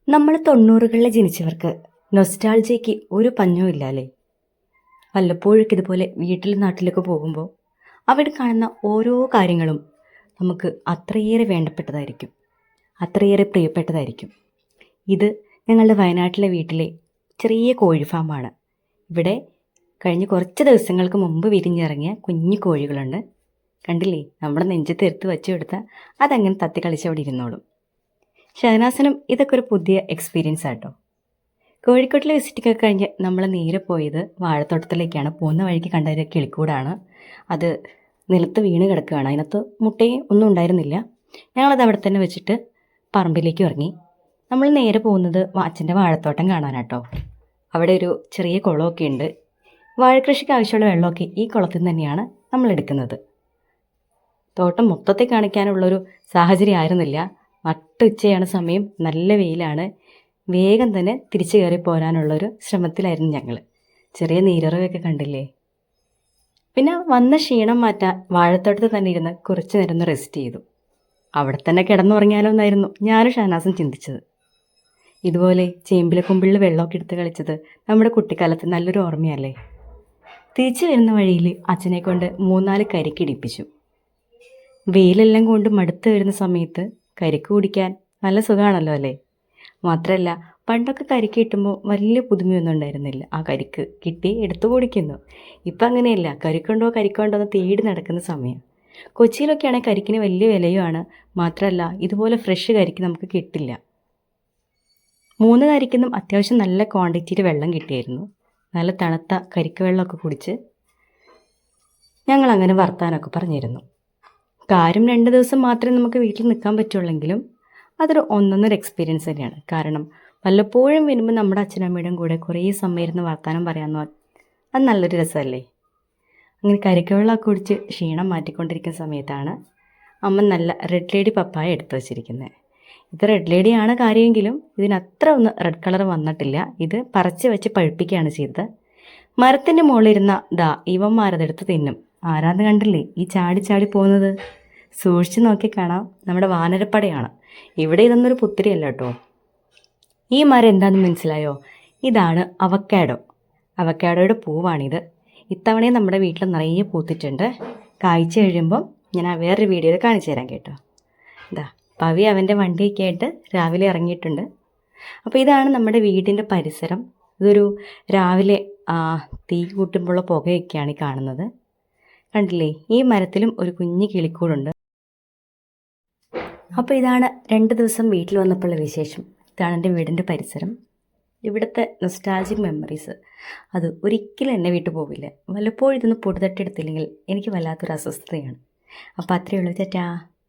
നമ്മൾ 90കളിൽ ജനിച്ചവർക്ക് നൊസ്റ്റാൾജിയയ്ക്ക് ഒരു പഞ്ഞവും ഇല്ല അല്ലേ? വല്ലപ്പോഴൊക്കെ ഇതുപോലെ വീട്ടിൽ നാട്ടിലൊക്കെ പോകുമ്പോൾ അവിടെ കാണുന്ന ഓരോ കാര്യങ്ങളും നമുക്ക് അത്രയേറെ വേണ്ടപ്പെട്ടതായിരിക്കും, അത്രയേറെ പ്രിയപ്പെട്ടതായിരിക്കും. ഇത് ഞങ്ങളുടെ വയനാട്ടിലെ വീട്ടിലെ ചെറിയ കോഴി ഫാമാണ്. ഇവിടെ കഴിഞ്ഞ കുറച്ച് ദിവസങ്ങൾക്ക് മുമ്പ് വിരിഞ്ഞിറങ്ങിയ കുഞ്ഞു കോഴികളുണ്ട്. കണ്ടില്ലേ, നമ്മുടെ നെഞ്ചത്ത് എടുത്ത് വെച്ചു കൊടുത്താൽ അതങ്ങനെ തത്തി കളിച്ച് അവിടെ ഇരുന്നോളും. ഷഹനാസിനും ഇതൊക്കെ ഒരു പുതിയ എക്സ്പീരിയൻസ് ആട്ടോ. കോഴിക്കോട്ടിലെ വിസിറ്റൊക്കെ കഴിഞ്ഞ് നമ്മൾ നേരെ പോയത് വാഴത്തോട്ടത്തിലേക്കാണ്. പോകുന്ന വഴിക്ക് കണ്ട ഒരു കിളിക്കൂടാണ്. അത് നിലത്ത് വീണ് കിടക്കുകയാണ്. അതിനകത്ത് മുട്ടയും ഒന്നും ഉണ്ടായിരുന്നില്ല. ഞങ്ങളത് അവിടെ തന്നെ വെച്ചിട്ട് പറമ്പിലേക്ക് ഇറങ്ങി. നമ്മൾ നേരെ പോകുന്നത് അച്ഛൻ്റെ വാഴത്തോട്ടം കാണാനാട്ടോ. അവിടെ ഒരു ചെറിയ കുളമൊക്കെ ഉണ്ട്. വാഴക്കൃഷിക്ക് ആവശ്യമുള്ള വെള്ളമൊക്കെ ഈ കുളത്തിൽ നിന്ന് തന്നെയാണ് നമ്മൾ എടുക്കുന്നത്. തോട്ടം മൊത്തത്തിൽ കാണിക്കാനുള്ളൊരു സാഹചര്യം ആയിരുന്നില്ല. നട്ടുച്ചയാണ് സമയം, നല്ല വെയിലാണ്. വേഗം തന്നെ തിരിച്ചു കയറി പോരാനുള്ളൊരു ശ്രമത്തിലായിരുന്നു ഞങ്ങൾ. ചെറിയ നീരറവൊക്കെ കണ്ടില്ലേ. പിന്നെ വന്ന ക്ഷീണം മാറ്റാൻ വാഴത്തോട്ടത്തിൽ തന്നെ ഇരുന്ന് കുറച്ച് നേരം ഒന്ന് റെസ്റ്റ് ചെയ്തു. അവിടെ തന്നെ കിടന്നുറങ്ങിയാലോ എന്നായിരുന്നു ഞാനും ഷഹനാസും ചിന്തിച്ചത്. ഇതുപോലെ ചേമ്പിലെ കുമ്പിളിൽ വെള്ളമൊക്കെ എടുത്ത് കളിച്ചത് നമ്മുടെ കുട്ടിക്കാലത്ത് നല്ലൊരു ഓർമ്മയല്ലേ. തിരിച്ചു വരുന്ന വഴിയിൽ അച്ഛനെ കൊണ്ട് 3-4 കരിക്ക് ഇടിപ്പിച്ചു. വെയിലെല്ലാം കൊണ്ട് മടുത്ത് വരുന്ന സമയത്ത് കരിക്ക് കുടിക്കാൻ നല്ല സുഖമാണല്ലോ അല്ലേ. മാത്രമല്ല, പണ്ടൊക്കെ കരിക്ക് കിട്ടുമ്പോൾ വലിയ പുതുമയൊന്നും ഉണ്ടായിരുന്നില്ല. ആ കരിക്ക് കിട്ടി എടുത്തു കുടിക്കുന്നു. ഇപ്പം അങ്ങനെയല്ല, കരിക്കുണ്ടോ എന്ന് തേടി നടക്കുന്ന സമയം. കൊച്ചിയിലൊക്കെ ആണെങ്കിൽ കരിക്കിന് വലിയ വിലയുമാണ്. മാത്രമല്ല, ഇതുപോലെ ഫ്രഷ് കരിക്ക് നമുക്ക് കിട്ടില്ല. 3 കരിക്കൊന്നും അത്യാവശ്യം നല്ല ക്വാണ്ടിറ്റിയിൽ വെള്ളം കിട്ടിയായിരുന്നു. നല്ല തണുത്ത കരിക്ക് വെള്ളമൊക്കെ കുടിച്ച് ഞങ്ങളങ്ങനെ വർത്താനമൊക്കെ പറഞ്ഞിരുന്നു. കാര്യം 2 ദിവസം മാത്രമേ നമുക്ക് വീട്ടിൽ നിൽക്കാൻ പറ്റുള്ളെങ്കിലും അതൊരു ഒന്നൊന്നര എക്സ്പീരിയൻസ് തന്നെയാണ്. കാരണം വല്ലപ്പോഴും വരുമ്പോൾ നമ്മുടെ അച്ഛനമ്മയുടെയും കൂടെ കുറേ സമയം ഇരുന്ന് വർത്താനം പറയാമെന്ന് അത് നല്ലൊരു രസമല്ലേ. അങ്ങനെ കരിക്കവെള്ളമൊക്കെ കുടിച്ച് ക്ഷീണം മാറ്റിക്കൊണ്ടിരിക്കുന്ന സമയത്താണ് അമ്മ നല്ല റെഡ് ലേഡി പപ്പായ എടുത്തു വച്ചിരിക്കുന്നത്. ഇത് റെഡ് ലേഡിയാണ് കാര്യമെങ്കിലും ഇതിനത്ര ഒന്ന് റെഡ് കളർ വന്നിട്ടില്ല. ഇത് പറിച്ച് വെച്ച് പഴുപ്പിക്കുകയാണ് ചെയ്തത്. മരത്തിൻ്റെ മുകളിലിരുന്ന ഇവന്മാരതെടുത്ത് തിന്നും. ആരാന്ന് കണ്ടില്ലേ ഈ ചാടി ചാടി പോകുന്നത്? സൂക്ഷിച്ച് നോക്കി കാണാം, നമ്മുടെ വാനരപ്പടയാണ്. ഇവിടെ ഇതൊന്നൊരു പുത്തിരിയല്ല കേട്ടോ. ഈ മരം എന്താണെന്ന് മനസ്സിലായോ? ഇതാണ് അവക്കാഡോ. അവക്കാഡോയുടെ പൂവാണിത്. ഇത്തവണയും നമ്മുടെ വീട്ടിൽ നിറയെ പൂത്തിട്ടുണ്ട്. കായ്ച്ചു കഴിയുമ്പം ഞാൻ വേറൊരു വീഡിയോയിൽ കാണിച്ചു തരാം കേട്ടോ. പവി അവൻ്റെ വണ്ടിയൊക്കെ ആയിട്ട് രാവിലെ ഇറങ്ങിയിട്ടുണ്ട്. അപ്പോൾ ഇതാണ് നമ്മുടെ വീടിൻ്റെ പരിസരം. ഇതൊരു രാവിലെ തീ കൂട്ടുമ്പോഴുള്ള പുകയൊക്കെയാണ് ഈ കാണുന്നത്. കണ്ടില്ലേ, ഈ മരത്തിലും ഒരു കുഞ്ഞു കിളിക്കൂടുണ്ട്. അപ്പോൾ ഇതാണ് 2 ദിവസം വീട്ടിൽ വന്നപ്പോഴുള്ള വിശേഷം. ഇതാണ് എൻ്റെ വീടിൻ്റെ പരിസരം. ഇവിടുത്തെ നൊസ്റ്റാൾജിക് മെമ്മറീസ് അത് ഒരിക്കലും എന്നെ വിട്ടു പോവില്ല. വല്ലപ്പോഴും ഇതൊന്ന് പൊടി തട്ടിയെടുത്തില്ലെങ്കിൽ എനിക്ക് വല്ലാത്തൊരു അസ്വസ്ഥതയാണ്. അപ്പോൾ അത്രയേ ഉള്ളൂ. ചേട്ടാ.